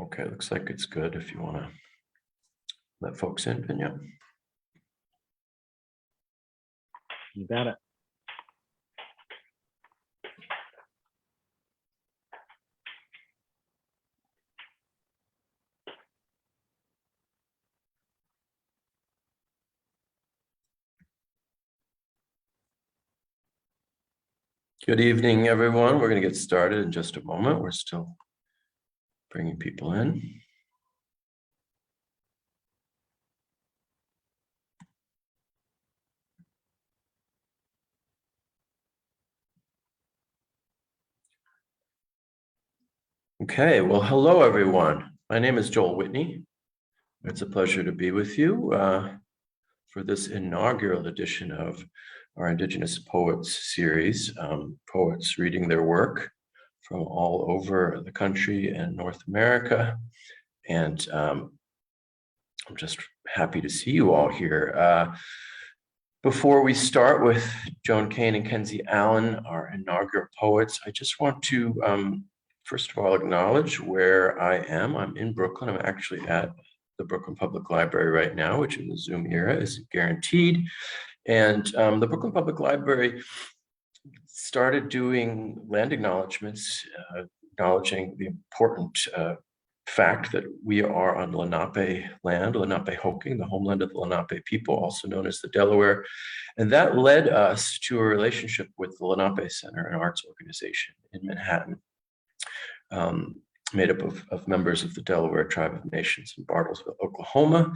Okay, looks like it's good if you want to let folks in, Pinya. You got it. Good evening, everyone. We're going to get started in just a moment. We're still bringing people in. Okay, well, hello, everyone. My name is Joel Whitney. It's a pleasure to be with you for this inaugural edition of our Indigenous Poets series, poets reading their work from all over the country and North America. And I'm just happy to see you all here. Before we start with Joan Kane and Kenzie Allen, our inaugural poets, I just want to first of all acknowledge where I am. I'm in Brooklyn. I'm actually at the Brooklyn Public Library right now, which in the Zoom era is guaranteed. And the Brooklyn Public Library started doing land acknowledgements, acknowledging the important fact that we are on Lenape land, Lenapehoking, the homeland of the Lenape people, also known as the Delaware. And that led us to a relationship with the Lenape Center, an arts organization in Manhattan, made up of members of the Delaware Tribe of Nations in Bartlesville, Oklahoma.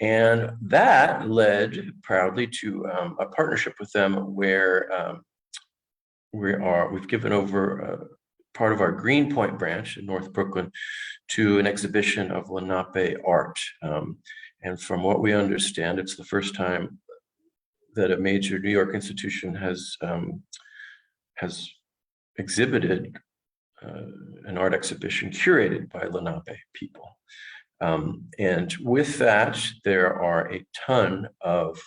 And that led proudly to a partnership with them where we've given over part of our Greenpoint branch in North Brooklyn to an exhibition of Lenape art. And from what we understand, it's the first time that a major New York institution has exhibited an art exhibition curated by Lenape people. And with that, there are a ton of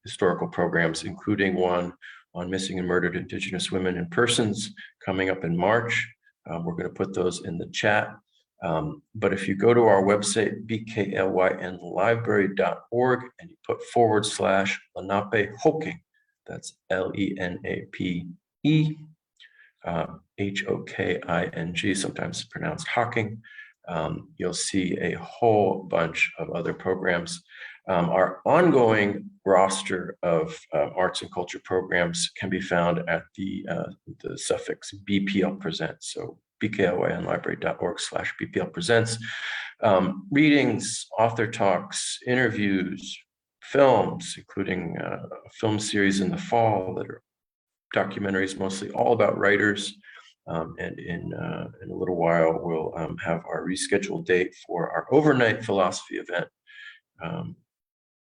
historical programs, including one on missing and murdered Indigenous women and persons coming up in March. We're going to put those in the chat. But if you go to our website, bklynlibrary.org, and you put /Lenapehoking, that's Lenape Hoking, sometimes pronounced Hawking, you'll see a whole bunch of other programs. Our ongoing roster of arts and culture programs can be found at the suffix BPL Presents. So bklynlibrary.org/BPL Presents. Readings, author talks, interviews, films, including a film series in the fall that are documentaries mostly all about writers. And in a little while, we'll have our rescheduled date for our overnight philosophy event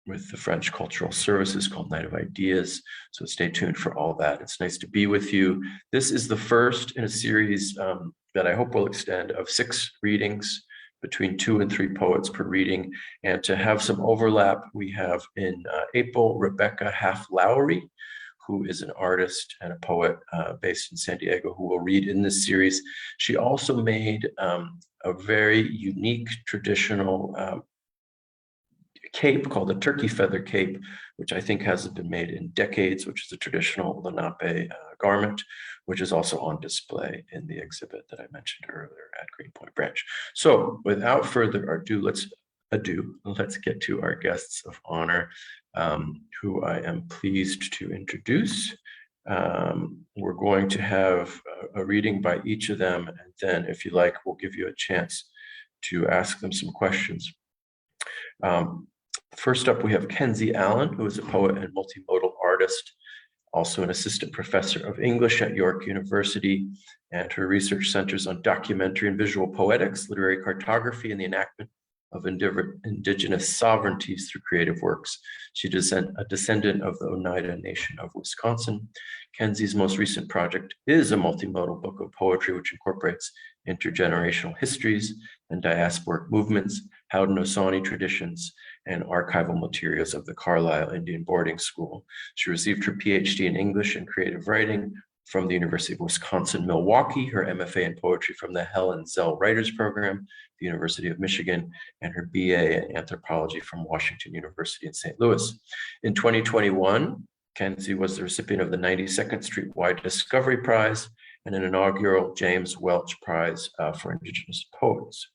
with the French Cultural Services called Night of Ideas. So stay tuned for all that. It's nice to be with you. This is the first in a series that I hope will extend of 6 readings, between 2 and 3 poets per reading. And to have some overlap, we have in April, Rebecca Half-Lowry, who is an artist and a poet based in San Diego, who will read in this series. She also made a very unique traditional cape called a turkey feather cape, which I think hasn't been made in decades, which is a traditional Lenape garment, which is also on display in the exhibit that I mentioned earlier at Greenpoint Branch. So without further ado, let's get to our guests of honor, who I am pleased to introduce. We're going to have a reading by each of them, and then if you like, we'll give you a chance to ask them some questions. First up, we have Kenzie Allen, who is a poet and multimodal artist, also an assistant professor of English at York University, and her research centers on documentary and visual poetics, literary cartography, and the enactment of Indigenous sovereignties through creative works. She's a descendant of the Oneida Nation of Wisconsin. Kenzie's most recent project is a multimodal book of poetry, which incorporates intergenerational histories and diasporic movements, Haudenosaunee traditions, and archival materials of the Carlisle Indian Boarding School. She received her PhD in English and creative writing from the University of Wisconsin-Milwaukee, her MFA in poetry from the Helen Zell Writers Program, the University of Michigan, and her BA in anthropology from Washington University in St. Louis. In 2021, Kenzie was the recipient of the 92nd Street Wide Discovery Prize and an inaugural James Welch Prize for Indigenous Poets.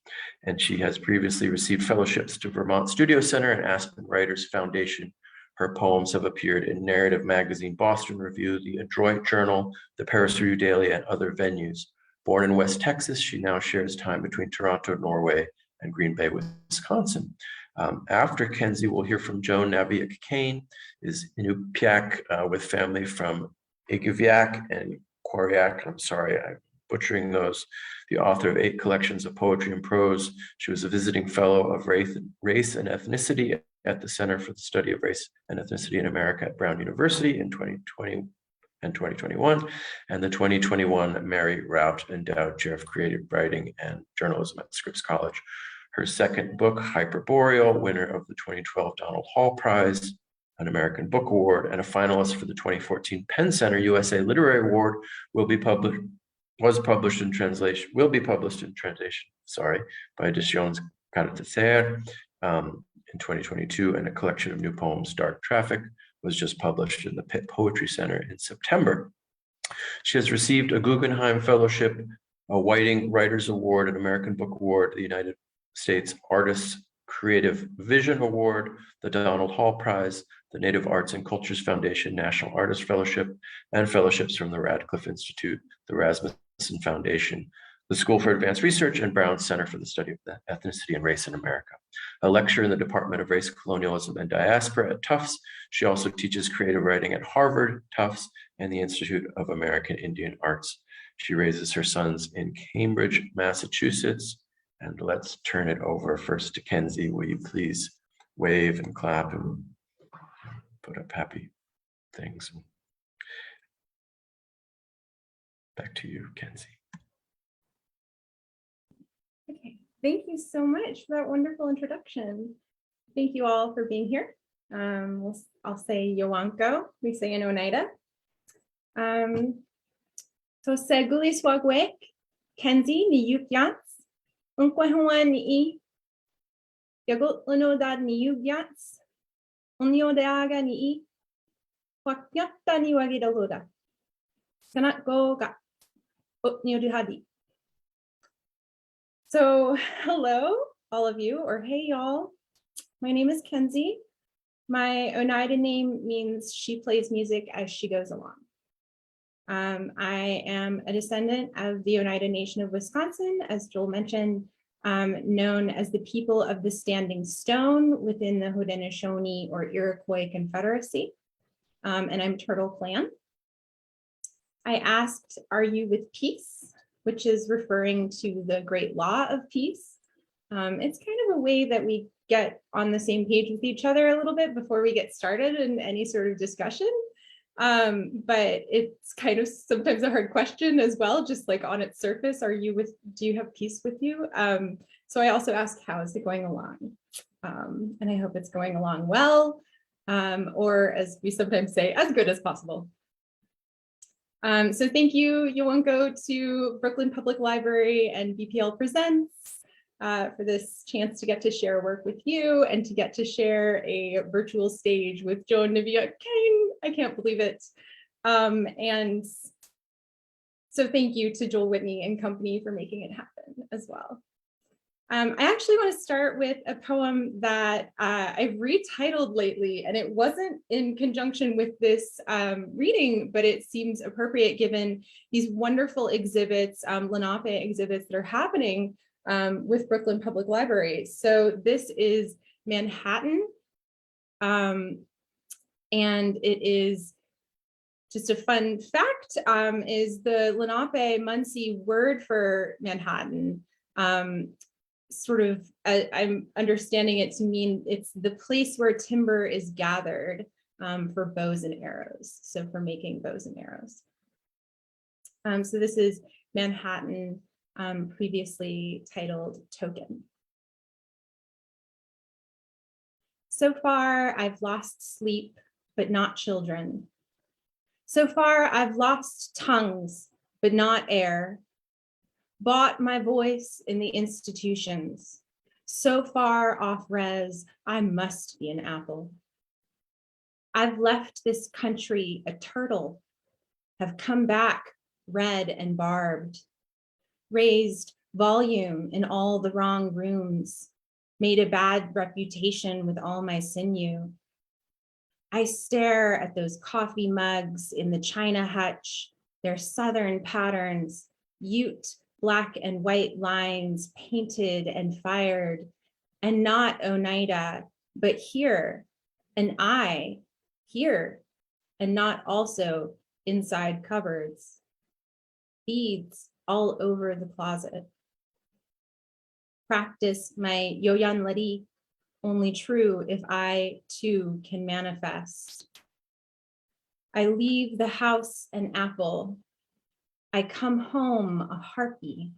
And she has previously received fellowships to Vermont Studio Center and Aspen Writers Foundation. Her poems have appeared in Narrative Magazine, Boston Review, the Adroit Journal, the Paris Review Daily, and other venues. Born in West Texas, she now shares time between Toronto, Norway, and Green Bay, Wisconsin. After Kenzie, we'll hear from Joan Nabiak Kane, is Inupiaq with family from Igiviak and Quarriaq. I'm sorry, I'm butchering those. The author of 8 collections of poetry and prose. She was a visiting fellow of race and ethnicity at the Center for the Study of Race and Ethnicity in America at Brown University in 2020 and 2021, and the 2021 Mary Rout Endowed Chair of Creative Writing and Journalism at Scripps College. Her second book, Hyperboreal, winner of the 2012 Donald Hall Prize, an American Book Award, and a finalist for the 2014 Penn Center USA Literary Award, will be published in translation by Editions Carteser in 2022, and a collection of new poems, Dark Traffic, was just published in the Pitt Poetry Center in September. She has received a Guggenheim Fellowship, a Whiting Writers Award, an American Book Award, the United States Artists Creative Vision Award, the Donald Hall Prize, the Native Arts and Cultures Foundation National Artist Fellowship, and fellowships from the Radcliffe Institute, the Rasmussen Foundation, the School for Advanced Research, and Brown Center for the Study of Ethnicity and Race in America. A lecturer in the Department of Race, Colonialism, and Diaspora at Tufts. She also teaches creative writing at Harvard, Tufts, and the Institute of American Indian Arts. She raises her sons in Cambridge, Massachusetts. And let's turn it over first to Kenzie. Will you please wave and clap and put up happy things? Back to you, Kenzie. Okay, thank you so much for that wonderful introduction. Thank you all for being here. I'll say Yowanko, we say in Oneida. So seguli swagwek, Kenzie ni yukyats, unkwehuan ni yagot lanodad ni yugyats, unyo deaga ni wakyata ni wagidaloda. Sanat go ga utnyo duhadi. So hello, all of you, or hey, y'all. My name is Kenzie. My Oneida name means she plays music as she goes along. I am a descendant of the Oneida Nation of Wisconsin, as Joel mentioned, known as the people of the Standing Stone within the Haudenosaunee or Iroquois Confederacy, and I'm Turtle Clan. I asked, are you with peace? Which is referring to the great law of peace. It's kind of a way that we get on the same page with each other a little bit before we get started in any sort of discussion. But it's kind of sometimes a hard question as well, just like on its surface, do you have peace with you? So I also ask, how is it going along? And I hope it's going along well, or as we sometimes say, as good as possible. So thank you, Yowanko, to Brooklyn Public Library and BPL Presents for this chance to get to share work with you and to get to share a virtual stage with Joan Nabiak Kane. I can't believe it. And so thank you to Joel Whitney and company for making it happen as well. I actually want to start with a poem that I've retitled lately, and it wasn't in conjunction with this reading, but it seems appropriate given these wonderful exhibits, Lenape exhibits that are happening with Brooklyn Public Library. So this is Manhattan, and it is just a fun fact, is the Lenape Munsee word for Manhattan. Sort of, I'm understanding it to mean it's the place where timber is gathered for bows and arrows. So for making bows and arrows. So this is Manhattan, previously titled Token. So far, I've lost sleep, but not children. So far, I've lost tongues, but not air. Bought my voice in the institutions. So far off res, I must be an apple. I've left this country a turtle, have come back red and barbed, raised volume in all the wrong rooms, made a bad reputation with all my sinew. I stare at those coffee mugs in the China hutch, their southern patterns, Ute black and white lines painted and fired, and not Oneida, but here, and I, here, and not also inside cupboards. Beads all over the closet. Practice my Yoyan Lari, only true if I too can manifest. I leave the house an apple. I come home a harpy.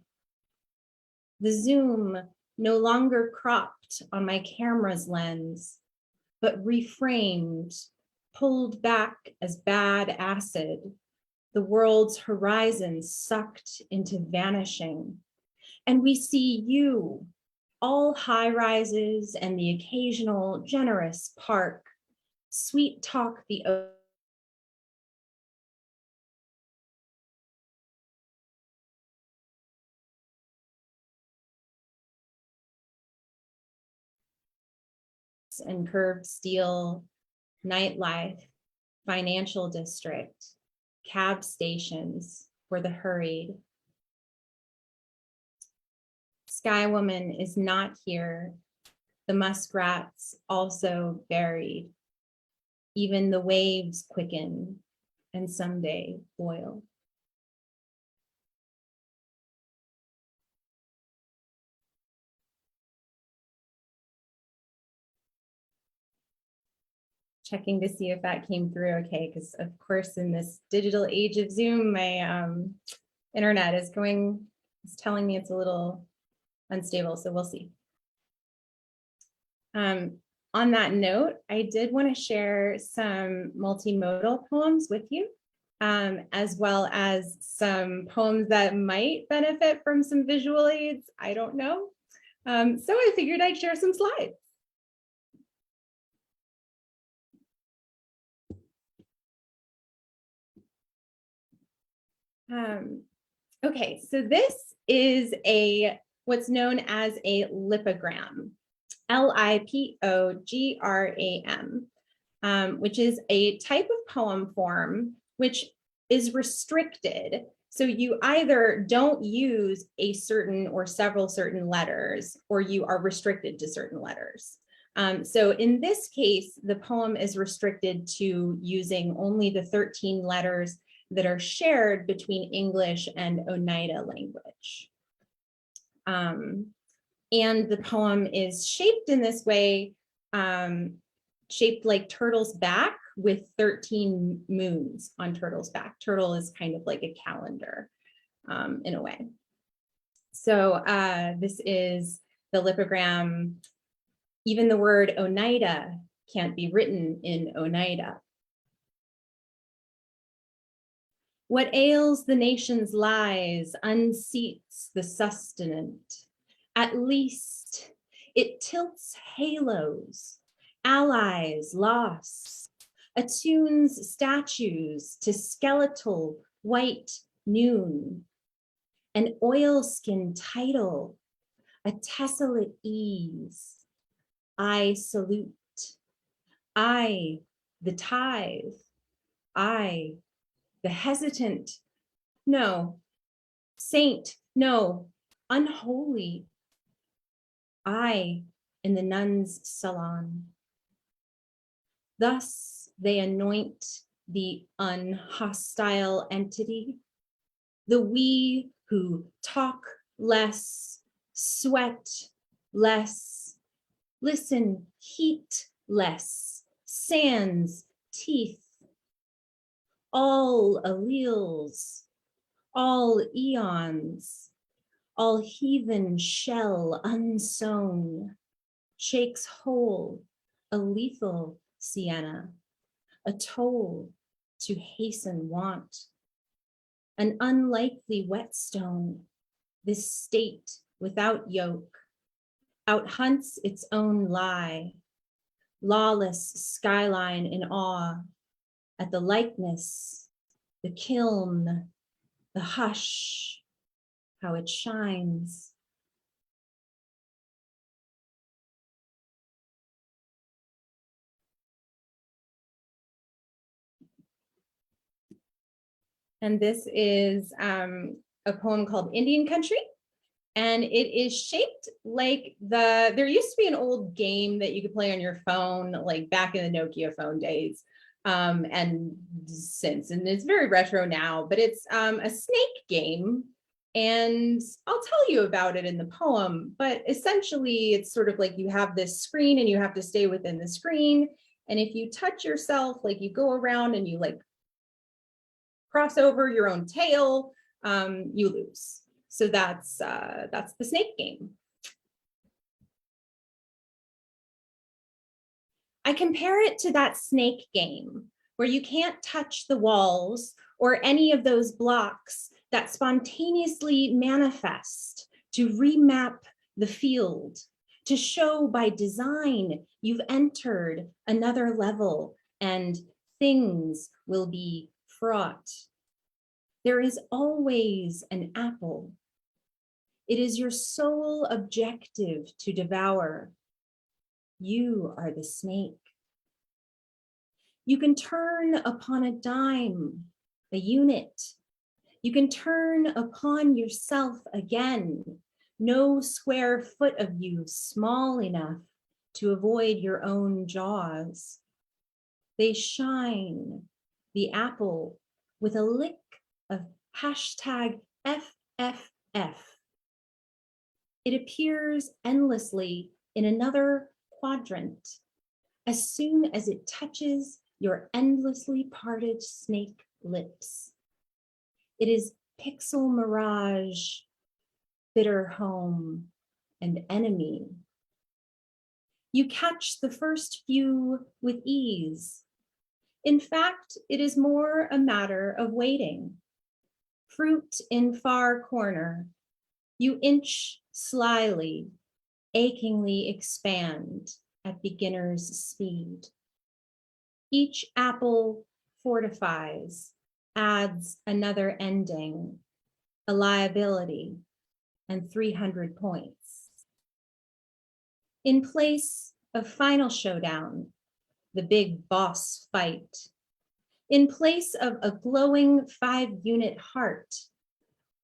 The zoom no longer cropped on my camera's lens, but reframed, pulled back as bad acid, the world's horizon sucked into vanishing. And we see you, all high rises and the occasional generous park, sweet talk the and curved steel, nightlife, financial district, cab stations for the hurried. Sky Woman is not here. The muskrats also buried. Even the waves quicken and someday boil. Checking to see if that came through okay, because of course in this digital age of Zoom, my internet is telling me it's a little unstable, so we'll see. On that note, I did want to share some multimodal poems with you, as well as some poems that might benefit from some visual aids. I don't know. So I figured I'd share some slides. Okay, so this is what's known as a lipogram, Lipogram, which is a type of poem form which is restricted. So you either don't use a certain or several certain letters, or you are restricted to certain letters. So in this case, the poem is restricted to using only the 13 letters that are shared between English and Oneida language. And the poem is shaped in this way, shaped like Turtle's Back with 13 moons on Turtle's back. Turtle is kind of like a calendar in a way. So this is the lipogram. Even the word Oneida can't be written in Oneida. What ails the nation's lies unseats the sustenant. At least it tilts halos, allies lost, attunes statues to skeletal white noon, an oilskin title, a tessellate ease. I salute, I the tithe, I the hesitant, no, saint, no, unholy, I in the nun's salon. Thus they anoint the unhostile entity, the we who talk less, sweat less, listen, heat less, sands, teeth, all alleles, all eons, all heathen shell unsown, shakes whole a lethal sienna, a toll to hasten want. An unlikely whetstone, this state without yoke, outhunts its own lie, lawless skyline in awe at the likeness, the kiln, the hush, how it shines. And this is a poem called Indian Country. And it is shaped like there used to be an old game that you could play on your phone, like back in the Nokia phone days. And it's very retro now, but it's a snake game. And I'll tell you about it in the poem, but essentially it's sort of like you have this screen and you have to stay within the screen. And if you touch yourself, like you go around and you like cross over your own tail, you lose. So that's the snake game. I compare it to that snake game where you can't touch the walls or any of those blocks that spontaneously manifest to remap the field, to show by design you've entered another level and things will be fraught. There is always an apple. It is your sole objective to devour. You are the snake. You can turn upon a dime, a unit. You can turn upon yourself again. No square foot of you small enough to avoid your own jaws. They shine, the apple, with a lick of hashtag FFF. It appears endlessly in another quadrant as soon as it touches your endlessly parted snake lips. It is pixel mirage, bitter home, and enemy. You catch the first few with ease. In fact, it is more a matter of waiting. Fruit in far corner, you inch slyly, achingly expand at beginner's speed. Each apple fortifies, adds another ending, a liability, and 300 points. In place of final showdown, the big boss fight, in place of a glowing 5-unit heart,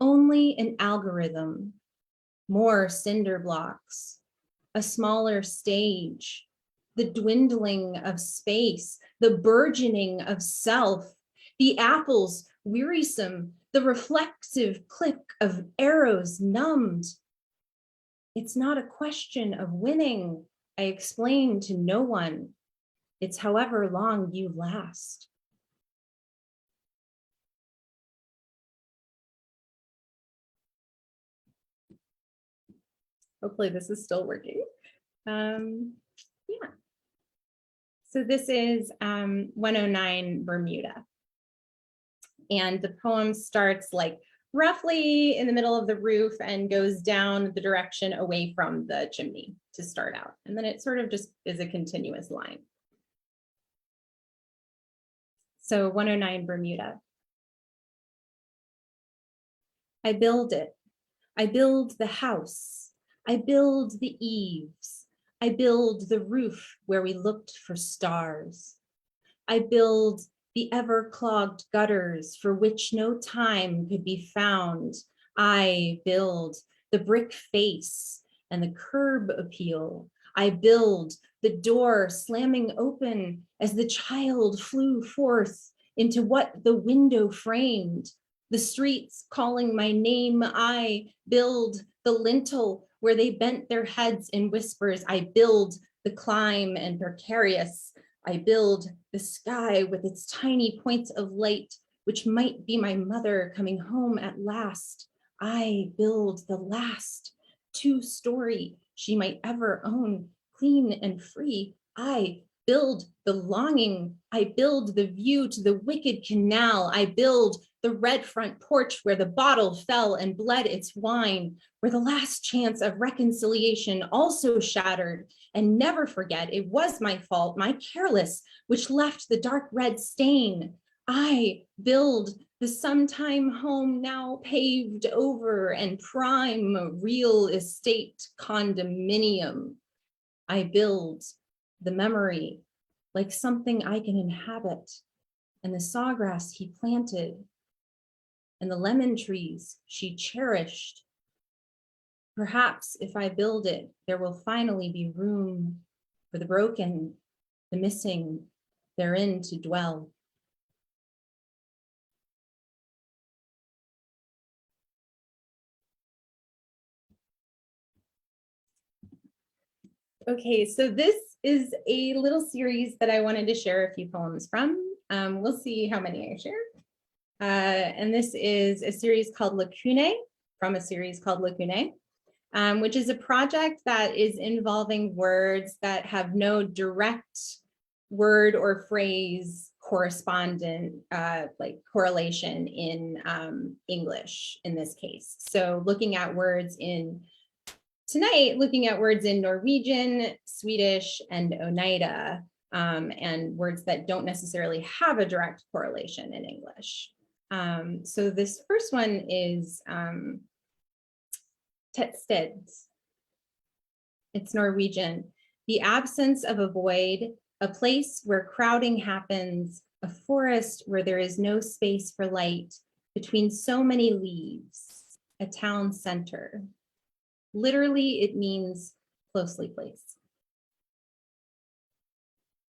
only an algorithm, more cinder blocks, a smaller stage, the dwindling of space, the burgeoning of self, the apples wearisome, the reflexive click of arrows numbed. It's not a question of winning, I explain to no one. It's however long you last. Hopefully this is still working. Yeah. So this is 109 Bermuda. And the poem starts like roughly in the middle of the roof and goes down the direction away from the chimney to start out. And then it sort of just is a continuous line. So 109 Bermuda. I build it. I build the house. I build the eaves. I build the roof where we looked for stars. I build the ever-clogged gutters for which no time could be found. I build the brick face and the curb appeal. I build the door slamming open as the child flew forth into what the window framed. The streets calling my name. I build the lintel where they bent their heads in whispers. I build the climb and precarious. I build the sky with its tiny points of light, which might be my mother coming home at last. I build the last 2-story she might ever own, clean and free. I build the longing. I build the view to the wicked canal. I build the red front porch where the bottle fell and bled its wine, where the last chance of reconciliation also shattered. And never forget, it was my fault, my careless, which left the dark red stain. I build the sometime home now paved over and prime real estate condominium. I build the memory like something I can inhabit, and the sawgrass he planted, and the lemon trees she cherished. Perhaps if I build it, there will finally be room for the broken, the missing, therein to dwell. Okay, so this is a little series that I wanted to share a few poems from. We'll see how many I share. And this is a series called Lacunae, from a series called Lacunae, which is a project that is involving words that have no direct word or phrase correspondent, like correlation in English in this case. So looking at words in tonight, looking at words in Norwegian, Swedish, and Oneida, and words that don't necessarily have a direct correlation in English. So this first one is Tettsted. It's Norwegian. The absence of a void, a place where crowding happens, a forest where there is no space for light, between so many leaves, a town center. Literally, it means closely placed.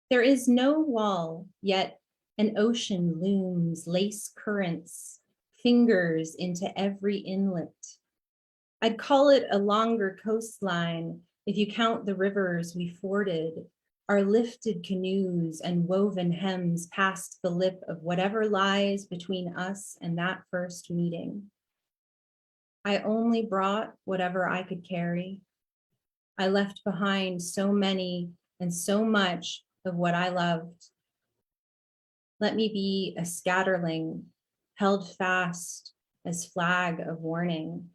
There is no wall, yet an ocean looms, lace currents, fingers into every inlet. I'd call it a longer coastline if you count the rivers we forded, our lifted canoes and woven hems past the lip of whatever lies between us and that first meeting. I only brought whatever I could carry. I left behind so many and so much of what I loved. Let me be a scatterling, held fast as flag of warning.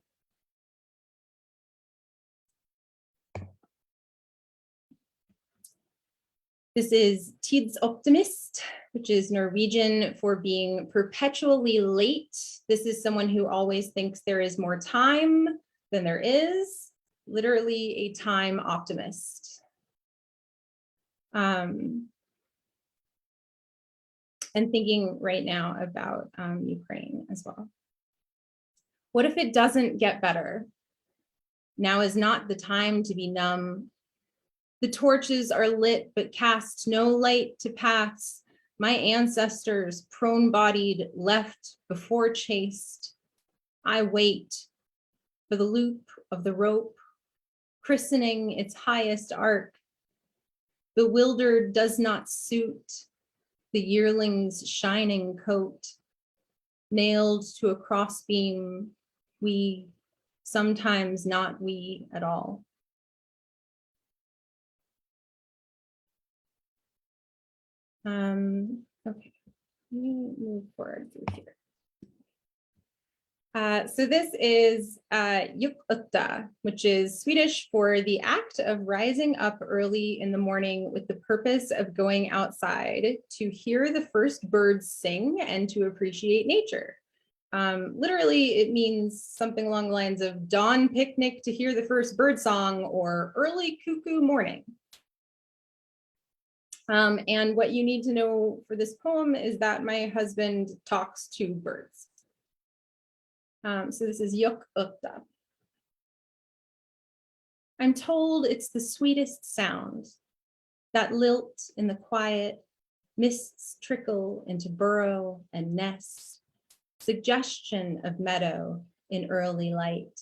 This is Tidsoptimist, which is Norwegian for being perpetually late. This is someone who always thinks there is more time than there is, literally a time optimist. And thinking right now about Ukraine as well. What if it doesn't get better? Now is not the time to be numb. The torches are lit, but cast no light to pass. My ancestors, prone-bodied, left before chased. I wait for the loop of the rope, christening its highest arc. Bewildered does not suit the yearling's shining coat. Nailed to a crossbeam, we, sometimes not we at all. Okay, let me move forward through here. So this is Yukutta, which is Swedish for the act of rising up early in the morning with the purpose of going outside to hear the first birds sing and to appreciate nature. Literally, it means something along the lines of dawn picnic to hear the first bird song or early cuckoo morning. And what you need to know for this poem is that my husband talks to birds. So this is Yukutta. I'm told it's the sweetest sound, that lilt in the quiet, mists trickle into burrow and nest, suggestion of meadow in early light.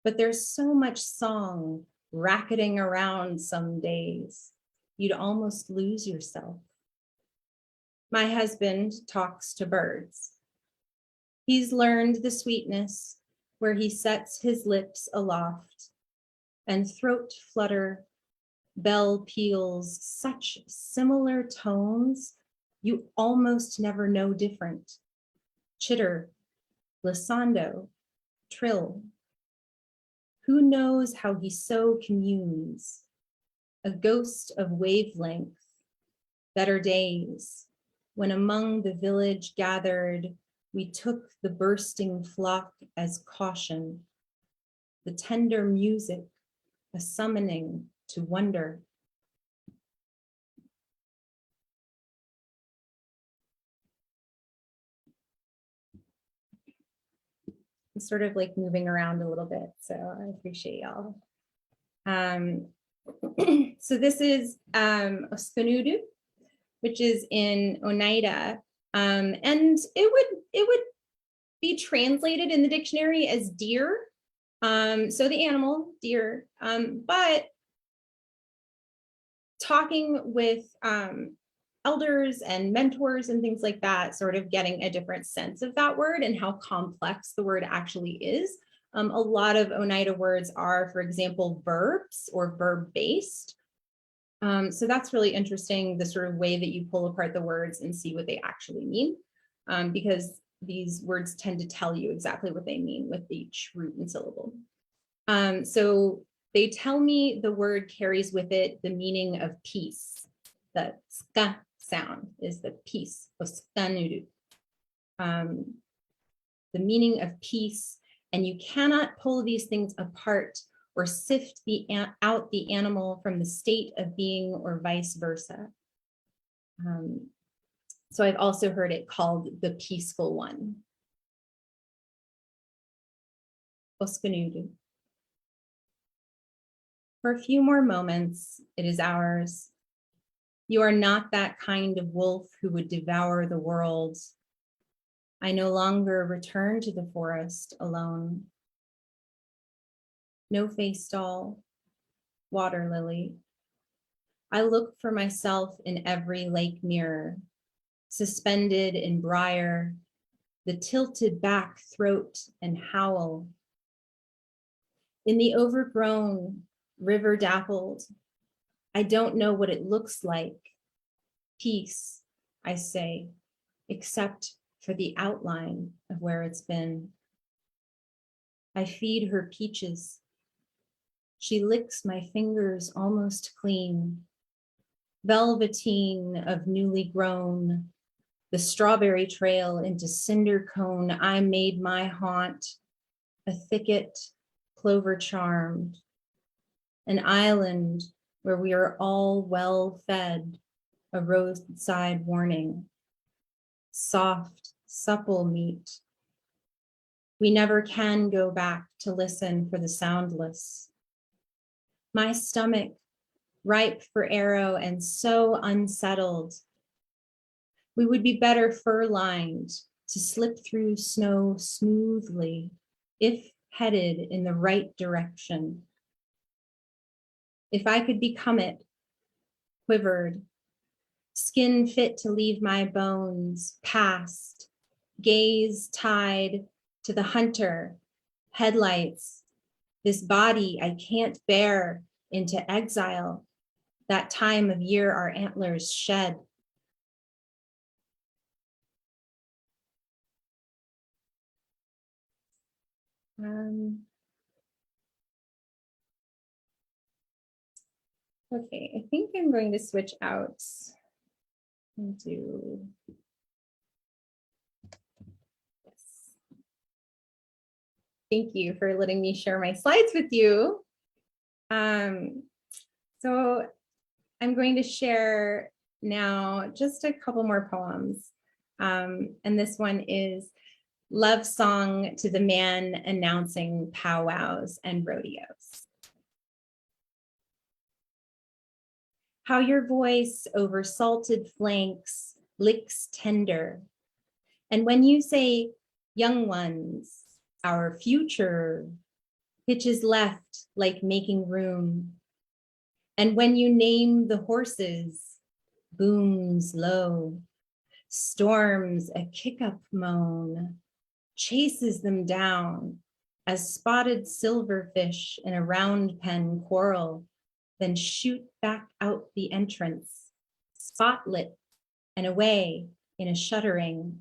But there's so much song racketing around some days, you'd almost lose yourself. My husband talks to birds. He's learned the sweetness where he sets his lips aloft and throat flutter, bell peals, such similar tones, you almost never know different. Chitter, glissando, trill. Who knows how he so communes? A ghost of wavelength, better days, when among the village gathered, we took the bursting flock as caution, the tender music, a summoning to wonder. I'm sort of like moving around a little bit, so I appreciate y'all. So this is Ospanudu, which is in Oneida, and it would be translated in the dictionary as deer. So the animal deer, but talking with elders and mentors and things like that, sort of getting a different sense of that word and how complex the word actually is. A lot of Oneida words are, for example, verbs or verb-based. So that's really interesting, the sort of way that you pull apart the words and see what they actually mean, because these words tend to tell you exactly what they mean with each root and syllable. So they tell me the word carries with it the meaning of peace. The ska sound is the peace, Ospanudu. The meaning of peace, and you cannot pull these things apart or sift out the animal from the state of being or vice versa. So I've also heard it called the peaceful one. Ospanudu. For a few more moments, it is ours. You are not that kind of wolf who would devour the world. I no longer return to the forest alone. No face doll, water lily. I look for myself in every lake mirror, suspended in briar, the tilted back throat and howl. In the overgrown, river dappled, I don't know what it looks like. Peace, I say, except for the outline of where it's been. I feed her peaches. She licks my fingers almost clean. Velveteen of newly grown, the strawberry trail into cinder cone, I made my haunt, a thicket, clover charmed, an island where we are all well fed, a roadside warning, soft, supple meat. We never can go back to listen for the soundless. My stomach, ripe for arrow and so unsettled. We would be better fur-lined to slip through snow smoothly if headed in the right direction. If I could become it, quivered, skin fit to leave my bones, past, gaze tied to the hunter, headlights, this body I can't bear into exile, that time of year our antlers shed. Okay, I think I'm going to switch out and do this. Thank you for letting me share my slides with you. So I'm going to share now just a couple more poems. And this one is Love Song to the Man Announcing Powwows and Rodeos. How your voice over salted flanks licks tender. And when you say, young ones, our future, pitches left like making room. And when you name the horses, booms low, storms a kick-up moan, chases them down as spotted silverfish in a round pen quarrel, then shoot back out the entrance, spotlit and away in a shuddering.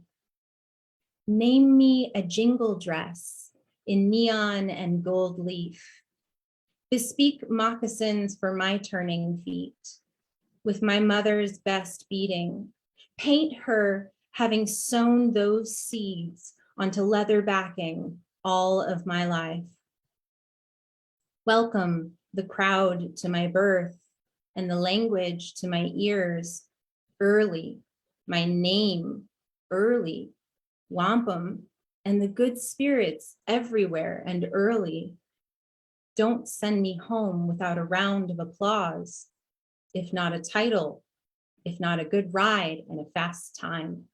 Name me a jingle dress in neon and gold leaf. Bespeak moccasins for my turning feet, with my mother's best beating. Paint her having sown those seeds onto leather backing all of my life. Welcome the crowd to my birth and the language to my ears early, my name early, wampum, and the good spirits everywhere and early. Don't send me home without a round of applause, if not a title, if not a good ride and a fast time.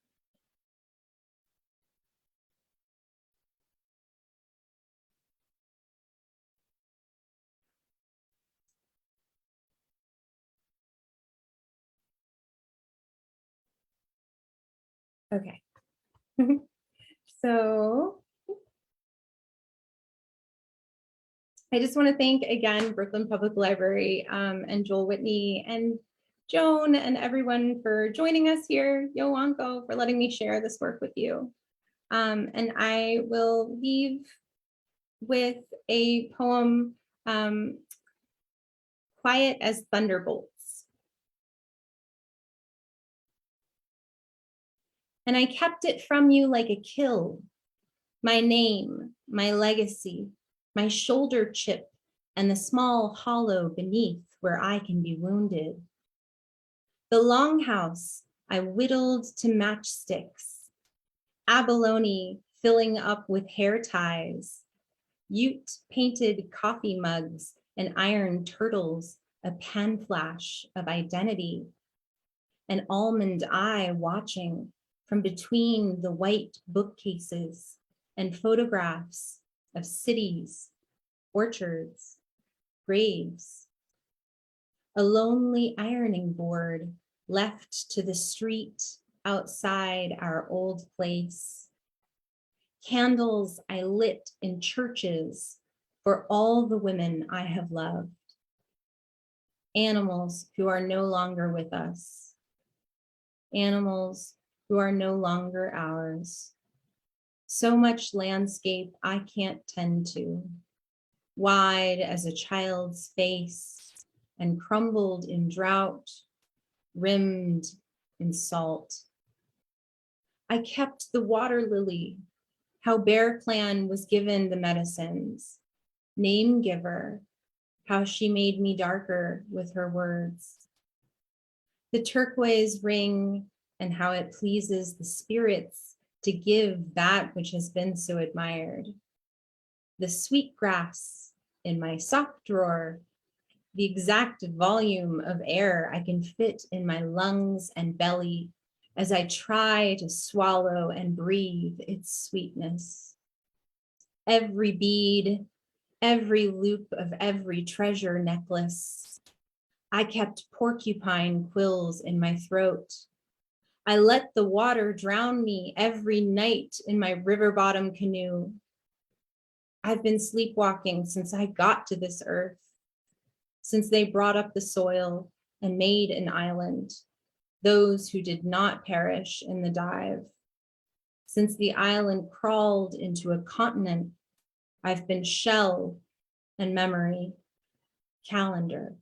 Okay. So I just want to thank again Brooklyn Public Library and Joel Whitney and Joan and everyone for joining us here, Yoanko, for letting me share this work with you. And I will leave with a poem, Quiet as Thunderbolts. And I kept it from you like a kill, my name, my legacy, my shoulder chip, and the small hollow beneath where I can be wounded. The longhouse I whittled to matchsticks, abalone filling up with hair ties, Ute painted coffee mugs and iron turtles, a pan flash of identity, an almond eye watching from between the white bookcases and photographs of cities, orchards, graves. A lonely ironing board left to the street outside our old place. Candles I lit in churches for all the women I have loved. Animals who are no longer with us. Animals who are no longer ours. So much landscape I can't tend to, wide as a child's face and crumbled in drought, rimmed in salt. I kept the water lily, how Bear Clan was given the medicines, name giver, how she made me darker with her words. The turquoise ring and how it pleases the spirits to give that which has been so admired. The sweet grass in my sock drawer, the exact volume of air I can fit in my lungs and belly as I try to swallow and breathe its sweetness. Every bead, every loop of every treasure necklace. I kept porcupine quills in my throat. I let the water drown me every night in my river bottom canoe. I've been sleepwalking since I got to this earth, since they brought up the soil and made an island, those who did not perish in the dive. Since the island crawled into a continent, I've been shell and memory, calendar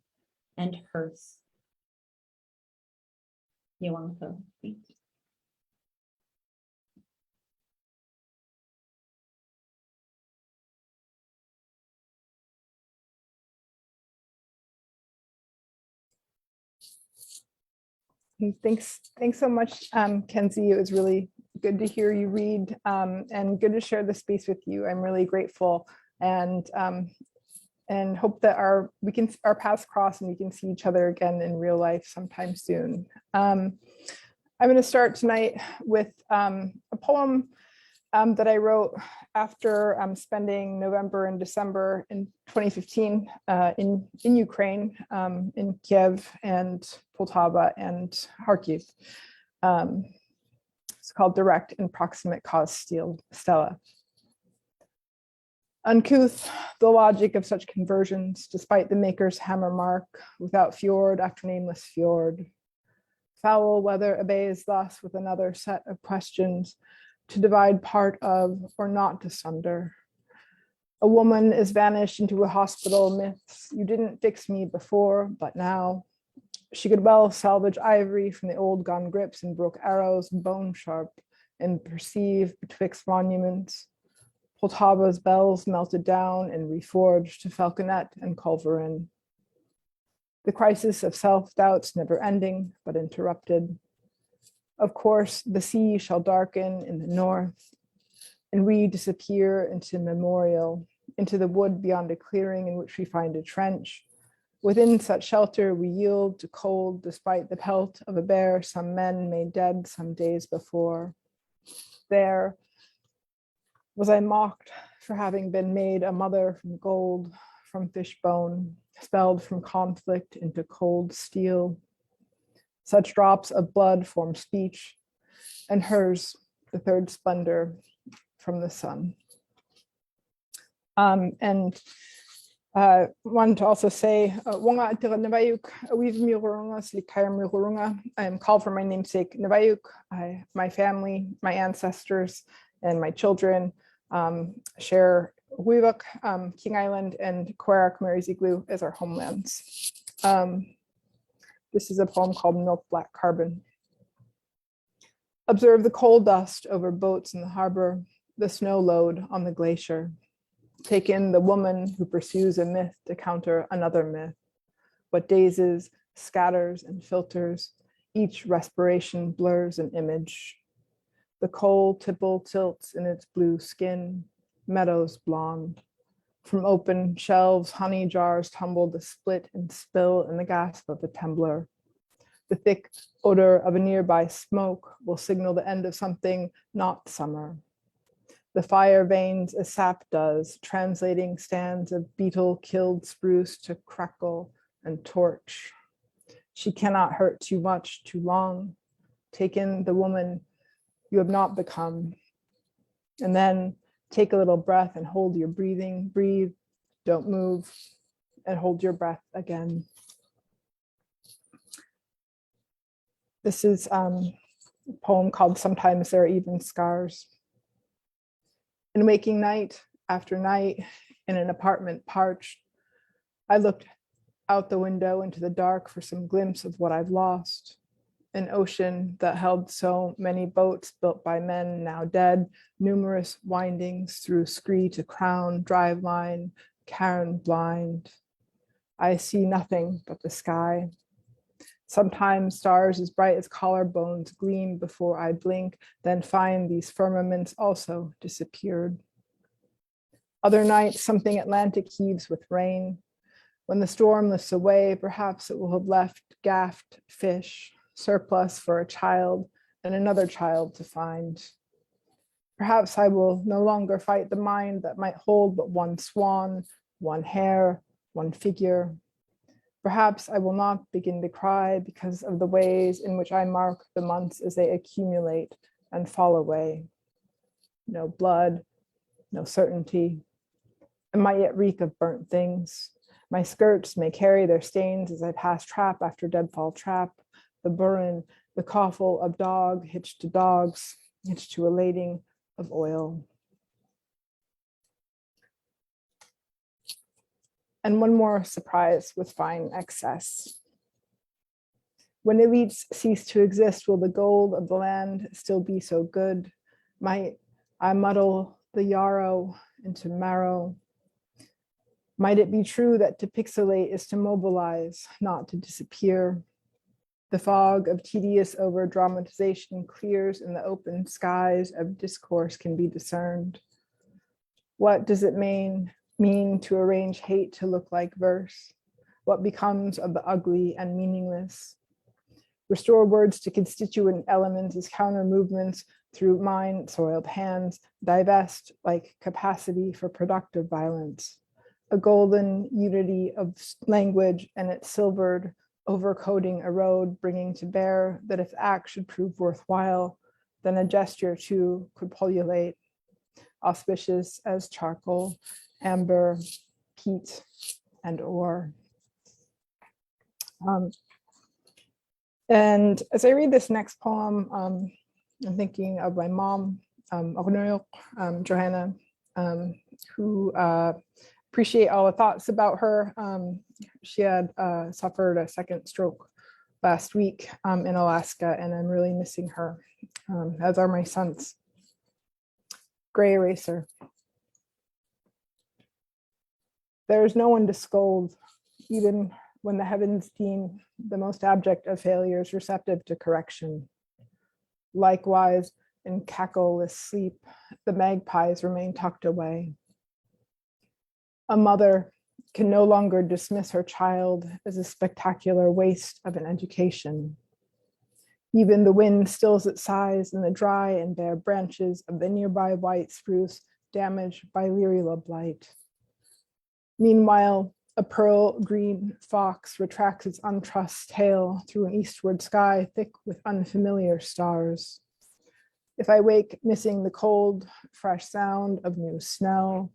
and hearth. Yoanko, thank you. Thanks so much, Kenzie. It was really good to hear you read and good to share the space with you. I'm really grateful and hope that our paths cross and we can see each other again in real life sometime soon. I'm going to start tonight with a poem that I wrote after spending November and December in 2015 in Ukraine, in Kiev and Poltava and Kharkiv. It's called Direct and Proximate Cause Stella. Uncouth, the logic of such conversions, despite the maker's hammer mark, without fjord after nameless fjord. Foul weather obeys thus with another set of questions to divide part of or not to sunder. A woman is vanished into a hospital myths. You didn't fix me before, but now. She could well salvage ivory from the old gone grips and broke arrows bone sharp and perceive betwixt monuments. Poltava's bells melted down and reforged to falconet and culverin. The crisis of self-doubts never ending, but interrupted. Of course, the sea shall darken in the north, and we disappear into memorial, into the wood beyond a clearing in which we find a trench. Within such shelter, we yield to cold despite the pelt of a bear some men made dead some days before. There was I mocked for having been made a mother from gold, from fish bone, spelled from conflict into cold steel. Such drops of blood form speech, and hers, the third splendor from the sun. And wanted to also say, I am called for my namesake Navayuk. My family, my ancestors, and my children share Huivuk, King Island, and Quarak Mary's Igloo as our homelands. This is a poem called Milk Black Carbon. Observe the coal dust over boats in the harbor, the snow load on the glacier. Take in the woman who pursues a myth to counter another myth. What dazes, scatters, and filters, each respiration blurs an image. The coal tipple tilts in its blue skin, meadows blonde. From open shelves, honey jars tumble to split and spill in the gasp of a tumbler. The thick odor of a nearby smoke will signal the end of something not summer. The fire veins as sap does, translating stands of beetle-killed spruce to crackle and torch. She cannot hurt too much, too long. Take in the woman you have not become. And then take a little breath and hold your breathing. Breathe, don't move, and hold your breath again. This is a poem called Sometimes There Are Even Scars. In waking night after night in an apartment parched, I looked out the window into the dark for some glimpse of what I've lost. An ocean that held so many boats built by men now dead, numerous windings through scree to crown, driveline, cairn blind. I see nothing but the sky. Sometimes stars as bright as collarbones gleam before I blink, then find these firmaments also disappeared. Other nights, something Atlantic heaves with rain. When the storm lifts away, perhaps it will have left gaffed fish, surplus for a child and another child to find. Perhaps I will no longer fight the mind that might hold but one swan, one hare, one figure. Perhaps I will not begin to cry because of the ways in which I mark the months as they accumulate and fall away. No blood, no certainty. I might yet reek of burnt things. My skirts may carry their stains as I pass trap after deadfall trap, the burren, the coffle of dog hitched to dogs, hitched to a lading of oil. And one more surprise with fine excess. When elites cease to exist, will the gold of the land still be so good? Might I muddle the yarrow into marrow? Might it be true that to pixelate is to mobilize, not to disappear? The fog of tedious over-dramatization clears and the open skies of discourse can be discerned. What does it mean to arrange hate to look like verse? What becomes of the ugly and meaningless? Restore words to constituent elements as counter movements through mind-soiled hands, divest like capacity for productive violence. A golden unity of language and its silvered overcoating a road, bringing to bear that if act should prove worthwhile, then a gesture too could pullulate, auspicious as charcoal, amber, peat, and ore. And as I read this next poem, I'm thinking of my mom, Onoyok, Johanna, who appreciate all the thoughts about her. She had suffered a second stroke last week in Alaska, and I'm really missing her, as are my sons. Gray eraser. There is no one to scold, even when the heavens deem the most abject of failures receptive to correction. Likewise, in cackleless sleep, the magpies remain tucked away. A mother can no longer dismiss her child as a spectacular waste of an education. Even the wind stills its sighs in the dry and bare branches of the nearby white spruce damaged by Lirila blight. Meanwhile, a pearl green fox retracts its untrussed tail through an eastward sky thick with unfamiliar stars. If I wake missing the cold, fresh sound of new snow,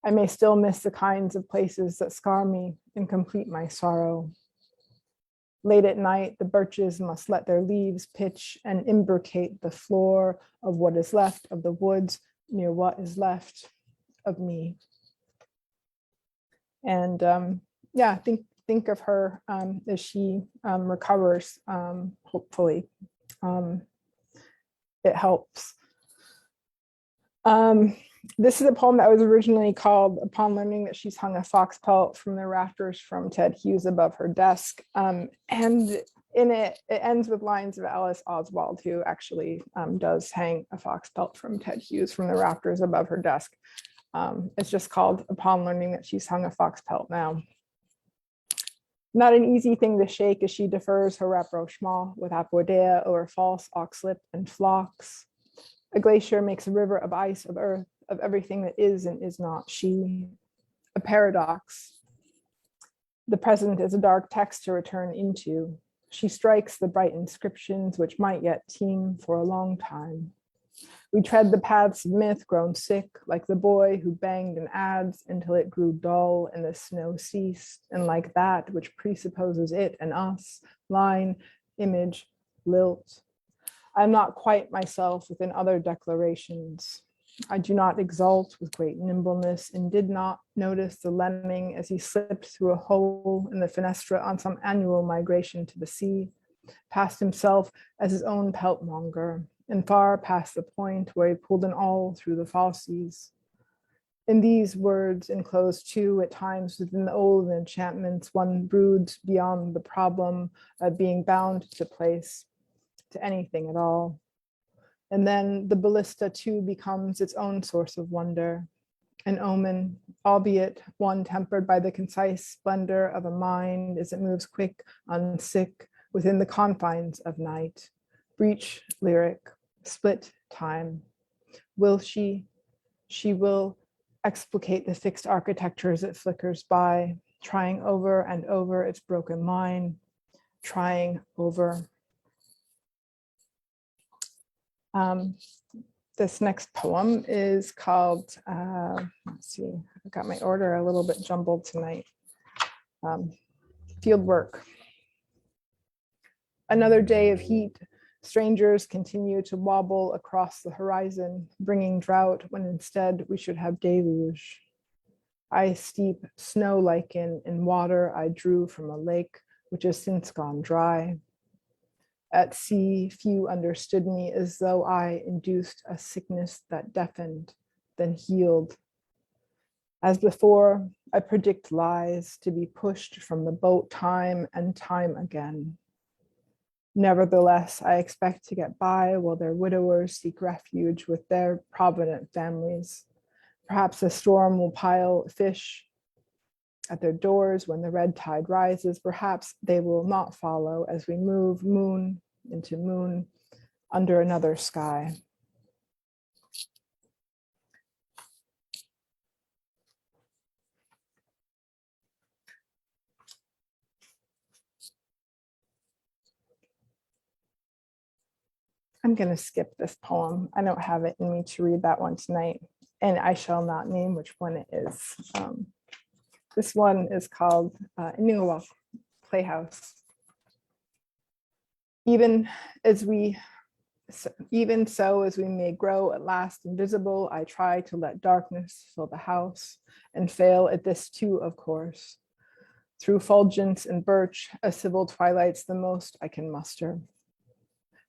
I may still miss the kinds of places that scar me and complete my sorrow. Late at night, the birches must let their leaves pitch and imbricate the floor of what is left of the woods near what is left of me. And yeah, think of her as she recovers, hopefully. It helps. This is a poem that was originally called Upon Learning That She's Hung a Fox Pelt from the Rafters from Ted Hughes Above Her Desk. And in it ends with lines of Alice Oswald, who actually does hang a fox pelt from Ted Hughes from the rafters above her desk. It's just called Upon Learning That She's Hung a Fox Pelt Now. Not an easy thing to shake as she defers her rapprochement with Apodea over false oxlip and flocks. A glacier makes a river of ice, of earth, of everything that is and is not she. A paradox. The present is a dark text to return into. She strikes the bright inscriptions which might yet teem for a long time. We tread the paths of myth grown sick, like the boy who banged an adze until it grew dull and the snow ceased, and like that which presupposes it and us, line, image, lilt. I'm not quite myself within other declarations. I do not exult with great nimbleness and did not notice the lemming as he slipped through a hole in the fenestra on some annual migration to the sea, past himself as his own peltmonger, and far past the point where he pulled an awl through the falsies. In these words, enclosed too at times within the old enchantments, one broods beyond the problem of being bound to place, to anything at all. And then the ballista too becomes its own source of wonder, an omen, albeit one tempered by the concise splendor of a mind as it moves quick, unsick, within the confines of night. Breach lyric, split time. Will she will explicate the fixed architecture as it flickers by, trying over and over its broken line, trying over. This next poem is called, let's see, I got my order a little bit jumbled tonight. Field work. Another day of heat, strangers continue to wobble across the horizon, bringing drought when instead we should have deluge. Ice steep, snow lichen in water I drew from a lake which has since gone dry. At sea, few understood me as though I induced a sickness that deafened, then healed. As before, I predict lies to be pushed from the boat time and time again. Nevertheless, I expect to get by while their widowers seek refuge with their provident families. Perhaps a storm will pile fish at their doors when the red tide rises. Perhaps they will not follow as we move moon into moon under another sky. I'm going to skip this poem. I don't have it in me to read that one tonight. and I shall not name which one it is. This one is called Iningawak Playhouse. Even so, as we may grow at last invisible, I try to let darkness fill the house and fail at this too, of course. Through fulgence and birch, a civil twilight's the most I can muster.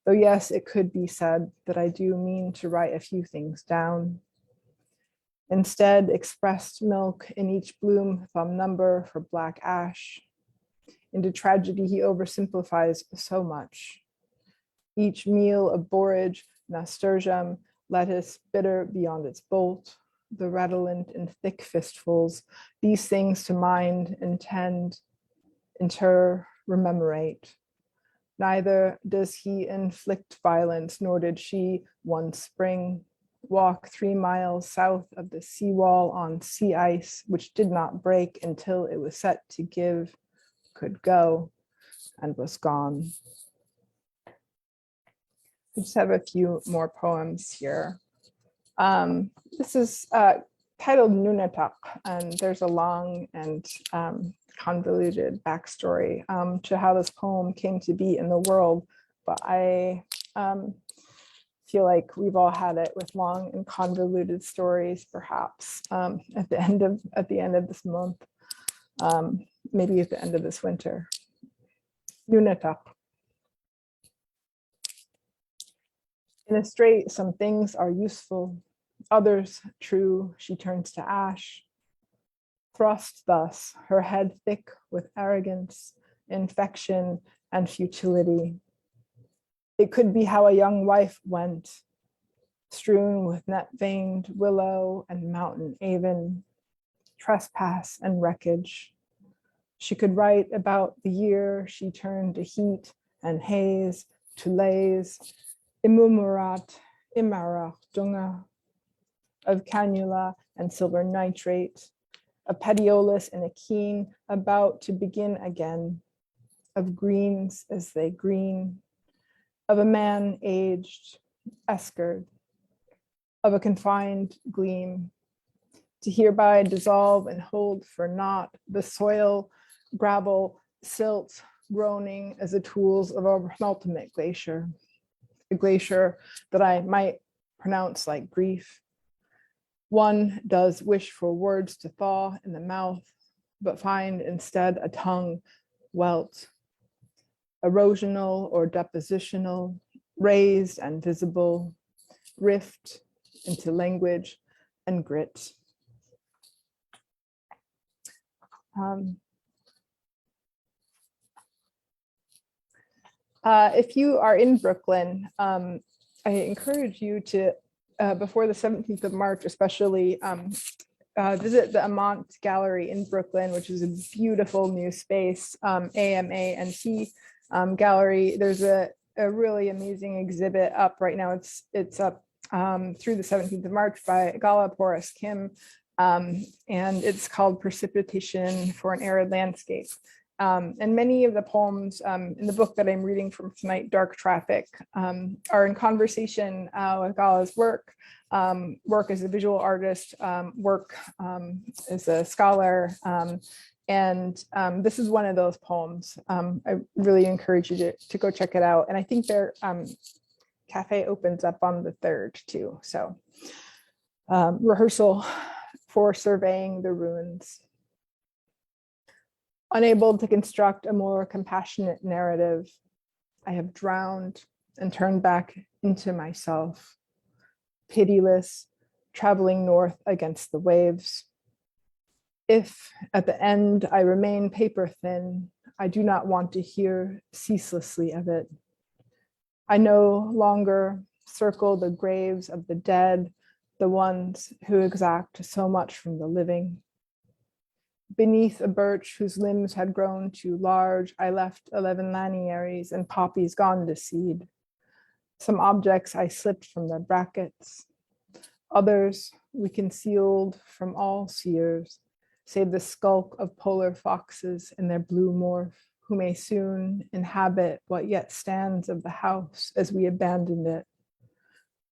Though yes, it could be said that I do mean to write a few things down. Instead, expressed milk in each bloom thumb number for black ash. Into tragedy, he oversimplifies so much. Each meal of borage, nasturtium, lettuce bitter beyond its bolt, the redolent in thick fistfuls, these things to mind, intend, inter, rememorate. Neither does he inflict violence, nor did she one spring walk 3 miles south of the seawall on sea ice, which did not break until it was set to give, could go, and was gone. I just have a few more poems here. This is titled Nunatak, and there's a long and convoluted backstory to how this poem came to be in the world, but I feel like we've all had it with long and convoluted stories, perhaps at the end of this month, maybe at the end of this winter. Nunatak. In a strait, some things are useful, others true, she turns to ash. Thrust thus, her head thick with arrogance, infection, and futility. It could be how a young wife went, strewn with net-veined willow and mountain avon, trespass and wreckage. She could write about the year she turned to heat and haze, to lays, Imumurat, Imara, Dunga, of cannula and silver nitrate, a petiolus and a keen about to begin again, of greens as they green, of a man aged, eskered, of a confined gleam, to hereby dissolve and hold for naught the soil, gravel, silt, groaning as the tools of a penultimate glacier. A glacier that I might pronounce like grief. One does wish for words to thaw in the mouth, but find instead a tongue welt, erosional or depositional, raised and visible, rift into language and grit. If you are in Brooklyn, I encourage you to, before the 17th of March, especially visit the Amont Gallery in Brooklyn, which is a beautiful new space, AMANT gallery. There's a really amazing exhibit up right now. It's up through the 17th of March by Gala Porras Kim, and it's called Precipitation for an Arid Landscape. And many of the poems in the book that I'm reading from tonight, Dark Traffic, are in conversation with Gala's work, work as a visual artist, work as a scholar. And this is one of those poems. I really encourage you to go check it out. And I think their cafe opens up on the 3rd too. So rehearsal for surveying the ruins. Unable to construct a more compassionate narrative, I have drowned and turned back into myself, pitiless, traveling north against the waves. If at the end I remain paper thin, I do not want to hear ceaselessly of it. I no longer circle the graves of the dead, the ones who exact so much from the living. Beneath a birch whose limbs had grown too large, I left 11 laniaries and poppies gone to seed. Some objects I slipped from their brackets. Others we concealed from all seers, save the skulk of polar foxes in their blue morph, who may soon inhabit what yet stands of the house as we abandoned it.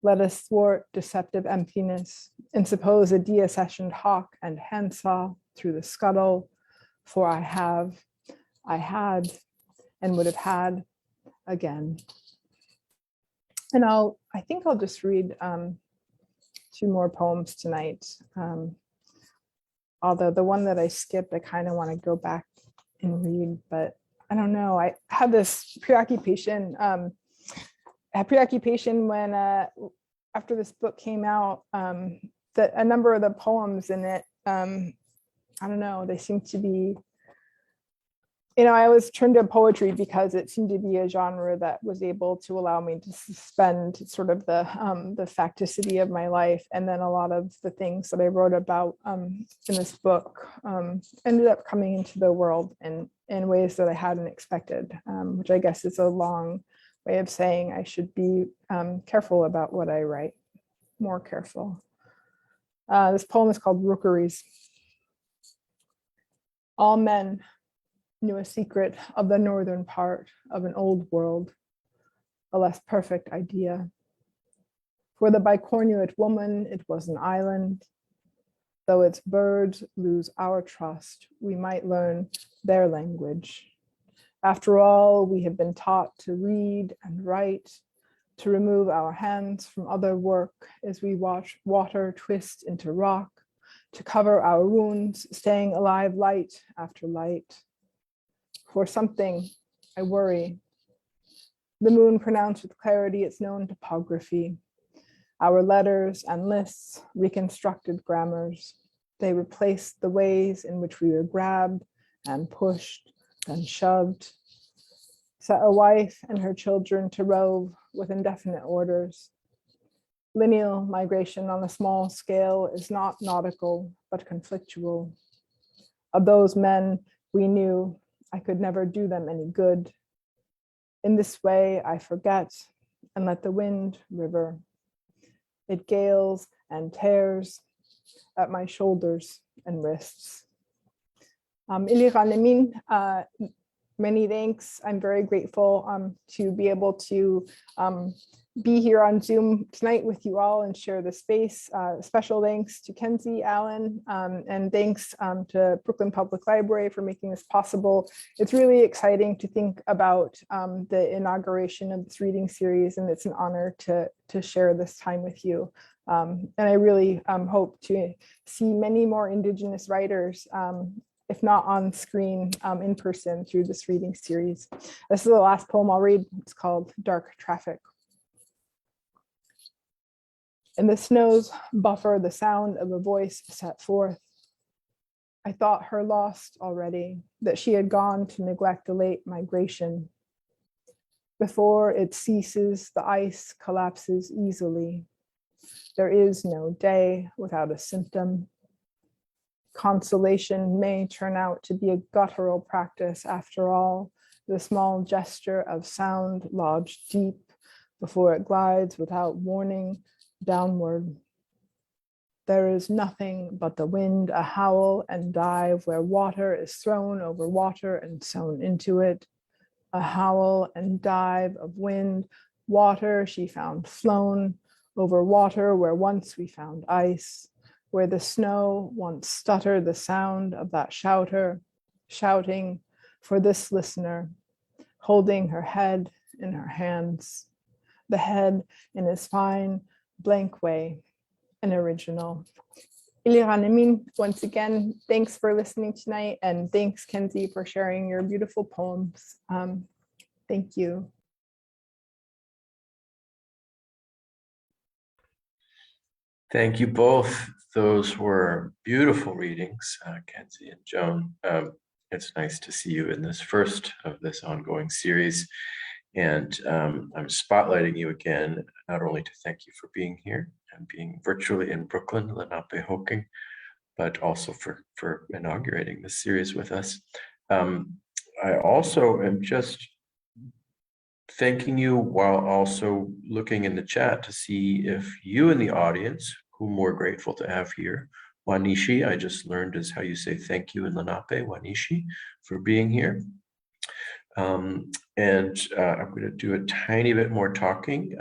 Let us thwart deceptive emptiness and suppose a deaccessioned hawk and handsaw through the scuttle, for I had, and would have had again. And I think I'll just read 2 more poems tonight. Although the one that I skipped, I kind of want to go back and read, but I don't know. I had this preoccupation. When after this book came out, that a number of the poems in it, I don't know, they seem to be, I always turned to poetry because it seemed to be a genre that was able to allow me to suspend sort of the facticity of my life. And then a lot of the things that I wrote about in this book ended up coming into the world in ways that I hadn't expected, which I guess is a long way of saying I should be careful about what I write, more careful. This poem is called Rookeries. All men knew a secret of the northern part of an old world, a less perfect idea. For the bicornuate woman, it was an island. Though its birds lose our trust, we might learn their language. After all, we have been taught to read and write, to remove our hands from other work as we watch water twist into rock, to cover our wounds, staying alive light after light. For something, I worry. The moon pronounced with clarity its known topography. Our letters and lists reconstructed grammars. They replaced the ways in which we were grabbed and pushed and shoved. Set a wife and her children to rove with indefinite orders. Lineal migration on a small scale is not nautical, but conflictual. Of those men we knew, I could never do them any good. In this way, I forget and let the wind river. It gales and tears at my shoulders and wrists. Iliran Emin, many thanks. I'm very grateful to be able to be here on Zoom tonight with you all and share the space. Special thanks to Kenzie, Allen, and thanks to Brooklyn Public Library for making this possible. It's really exciting to think about the inauguration of this reading series, and it's an honor to share this time with you. And I really hope to see many more Indigenous writers, if not on screen, in person through this reading series. This is the last poem I'll read. It's called Dark Traffic. And the snows buffer the sound of a voice set forth. I thought her lost already, that she had gone to neglect a late migration. Before it ceases, the ice collapses easily. There is no day without a symptom. Consolation may turn out to be a guttural practice after all, the small gesture of sound lodged deep before it glides without warning downward. There is nothing but the wind, a howl and dive where water is thrown over water and sewn into it. A howl and dive of wind, water she found flown over water where once we found ice, where the snow once stuttered the sound of that shouter, shouting for this listener, holding her head in her hands, the head in its fine, blank way, an original. Iliran Emin, once again, thanks for listening tonight, and thanks, Kenzie, for sharing your beautiful poems. Thank you. Thank you both. Those were beautiful readings, Kenzie and Joan. It's nice to see you in this first of this ongoing series. And I'm spotlighting you again, not only to thank you for being here and being virtually in Brooklyn, Lenapehoking, but also for inaugurating this series with us. I also am just thanking you while also looking in the chat to see if you in the audience, whom we're grateful to have here, Wanishi, I just learned is how you say thank you in Lenape, Wanishi, for being here. And I'm going to do a tiny bit more talking.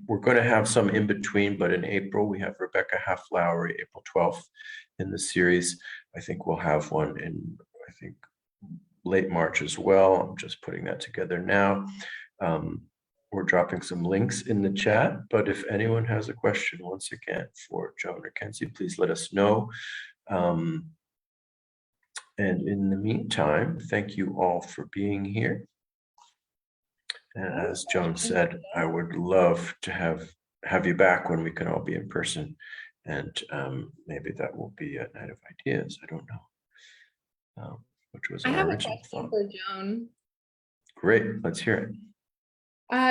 we're going to have some in between, but in April, we have Rebecca Half-Lowry, April 12th in the series. I think we'll have one in, I think, late March as well. I'm just putting that together now. We're dropping some links in the chat, but if anyone has a question, once again, for Joan or Kenzie, please let us know. And in the meantime, thank you all for being here. And as Joan said, I would love to have you back when we can all be in person. And maybe that will be a night of ideas. I don't know. Which was I our have a original question thought. for Joan. Great, let's hear it.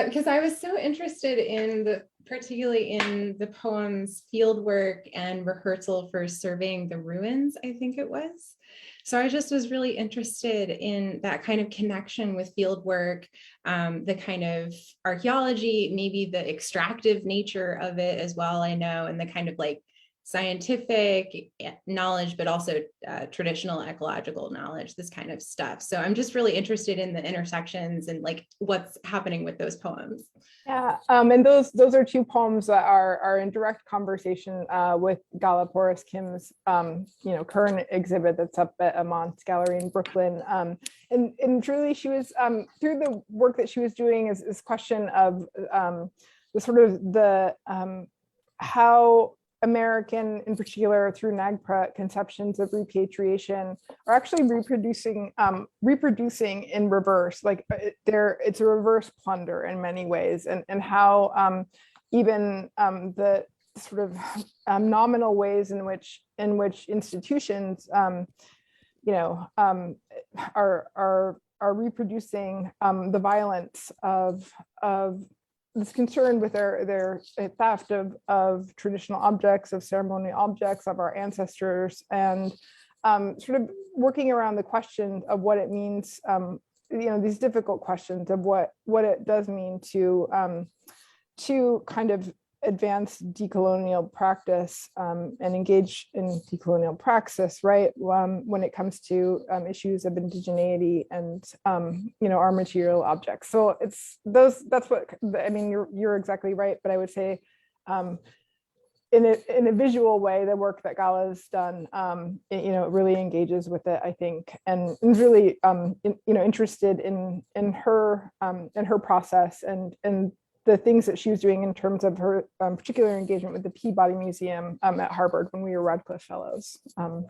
Because I was so interested in particularly in the poems Fieldwork and Rehearsal for Surveying the Ruins, I think it was. So I just was really interested in that kind of connection with fieldwork, the kind of archaeology, maybe the extractive nature of it as well, I know, and the kind of like scientific knowledge, but also traditional ecological knowledge, this kind of stuff. So I'm just really interested in the intersections and like what's happening with those poems. Yeah, and those are two poems that are in direct conversation with Gala Porras Kim's current exhibit that's up at Amont Gallery in Brooklyn. And truly, she was through the work that she was doing is this question of the sort of the how American, in particular, through NAGPRA, conceptions of repatriation are actually reproducing in reverse. Like it's a reverse plunder in many ways, and how even the sort of nominal ways in which institutions, are reproducing the violence of this concern with their theft of traditional objects, of ceremonial objects, of our ancestors, and sort of working around the question of what it means, these difficult questions of what it does mean to kind of advance decolonial practice and engage in decolonial praxis, right? When it comes to issues of indigeneity and our material objects. So that's what I mean. You're exactly right, but I would say in a visual way, the work that Gala's done, it really engages with it, I think, and is really interested in her process and the things that she was doing in terms of her particular engagement with the Peabody Museum at Harvard when we were Radcliffe Fellows. I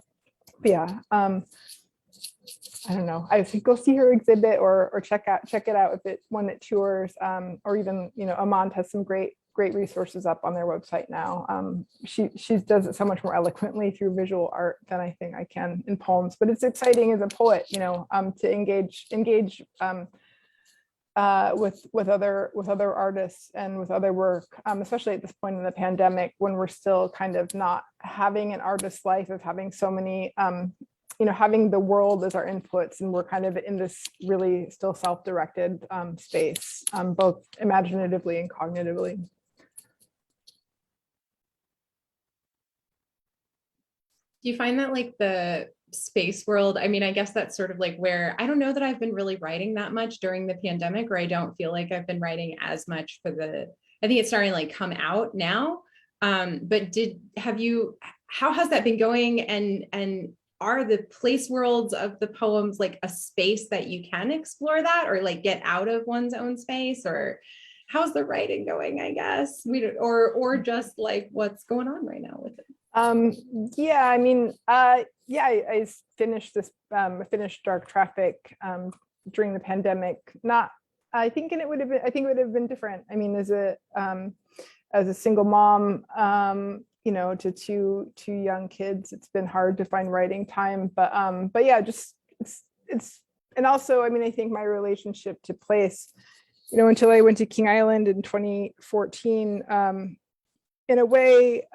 don't know. I think go see her exhibit or check it out when it tours, or even Amont has some great resources up on their website now. She does it so much more eloquently through visual art than I think I can in poems. But it's exciting as a poet, to engage. With other artists and with other work, especially at this point in the pandemic, when we're still kind of not having an artist's life of having so many, having the world as our inputs, and we're kind of in this really still self-directed space, both imaginatively and cognitively. Do you find that like the space world, I mean, I guess that's sort of like where, I don't know that I've been really writing that much during the pandemic, or I don't feel like I've been writing as much I think it's starting to like come out now. But how has that been going? And are the place worlds of the poems like a space that you can explore that, or like get out of one's own space, or how's the writing going, I guess, or just like what's going on right now with it? I finished Dark Traffic during the pandemic. I think it would have been different. I mean, as a single mom, to two young kids, it's been hard to find writing time. But yeah, just it's and also, I mean, I think my relationship to place, until I went to King Island in 2014, in a way,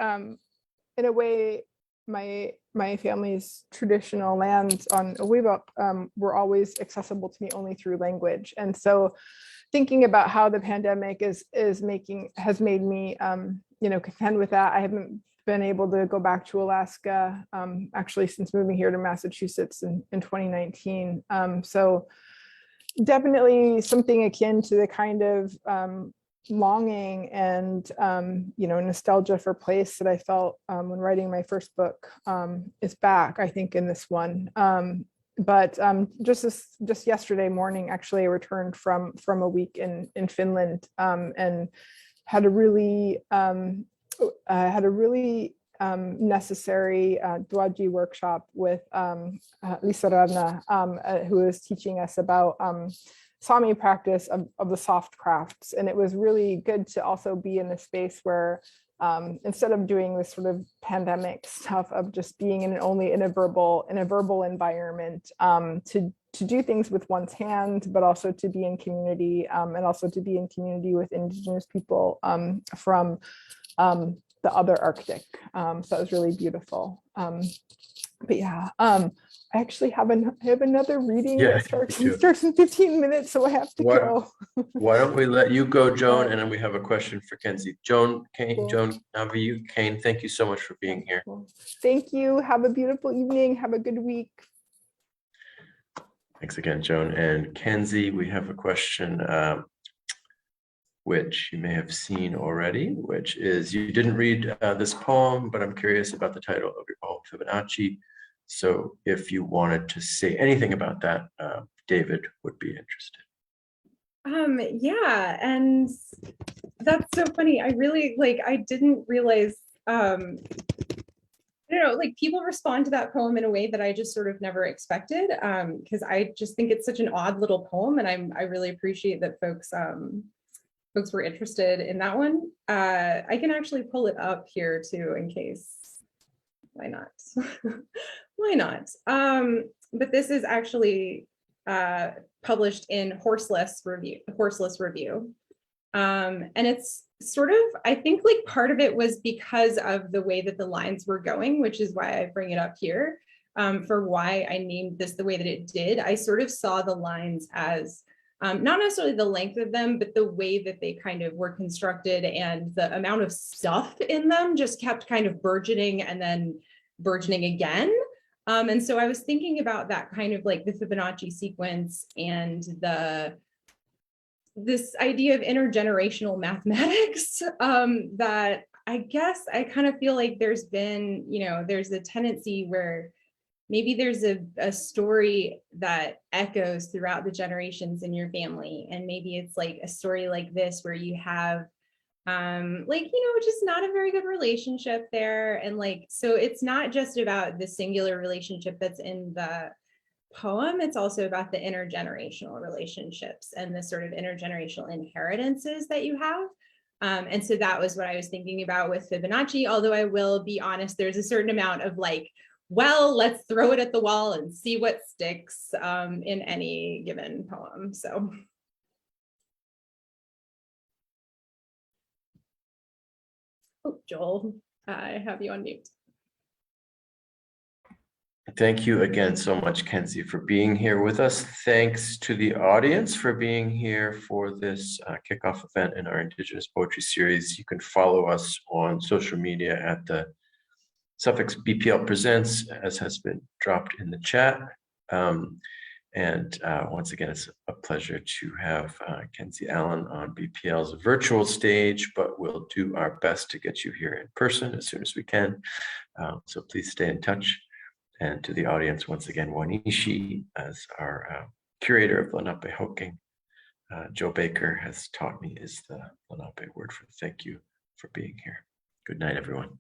my family's traditional lands on Owibop were always accessible to me only through language. And so thinking about how the pandemic has made me, contend with that. I haven't been able to go back to Alaska, actually, since moving here to Massachusetts in 2019. So definitely something akin to the kind of longing and nostalgia for place that I felt when writing my first book is back, I think, in this one. But just yesterday morning, actually, I returned from a week in Finland and had a really necessary Dwaji workshop with Lisa Ravna, who is teaching us about Sami practice of the soft crafts. And it was really good to also be in a space where instead of doing this sort of pandemic stuff of just being only in a verbal environment, to do things with one's hand, but also to be in community, and also to be in community with Indigenous people from the other Arctic. So that was really beautiful. But yeah, I actually have another reading that starts in 15 minutes, so I have to go. Why don't we let you go, Joan, and then we have a question for Kenzie. Joan, Navi, Kane, thank you so much for being here. Thank you. Have a beautiful evening. Have a good week. Thanks again, Joan. And Kenzie, we have a question which you may have seen already, which is, you didn't read this poem, but I'm curious about the title of your poem, Fibonacci. So if you wanted to say anything about that, David would be interested. Yeah, and that's so funny. I really I didn't realize, I don't know, people respond to that poem in a way that I just sort of never expected, because I just think it's such an odd little poem, and I really appreciate that folks were interested in that one. I can actually pull it up here too, in case. Why not? Why not? But this is actually published in Horseless Review. And it's sort of, I think part of it was because of the way that the lines were going, which is why I bring it up here, for why I named this the way that it did. I sort of saw the lines as not necessarily the length of them, but the way that they kind of were constructed, and the amount of stuff in them just kept kind of burgeoning and then burgeoning again. And so I was thinking about that kind of the Fibonacci sequence and this idea of intergenerational mathematics, that I guess I kind of feel like there's been, there's a tendency where maybe there's a story that echoes throughout the generations in your family. And maybe it's a story like this, where you have, just not a very good relationship there. And so it's not just about the singular relationship that's in the poem, it's also about the intergenerational relationships and the sort of intergenerational inheritances that you have. And so that was what I was thinking about with Fibonacci, although I will be honest, there's a certain amount of well, let's throw it at the wall and see what sticks in any given poem. So. Oh, Joel, I have you on mute. Thank you again so much, Kenzie, for being here with us. Thanks to the audience for being here for this kickoff event in our Indigenous Poetry Series. You can follow us on social media at the Suffolk BPL Presents, as has been dropped in the chat. Once again, it's a pleasure to have Kenzie Allen on BPL's virtual stage, but we'll do our best to get you here in person as soon as we can. So please stay in touch. And to the audience, once again, Wanishi, as our curator of Lenapehoking, Joe Baker has taught me is the Lenape word for thank you for being here. Good night, everyone.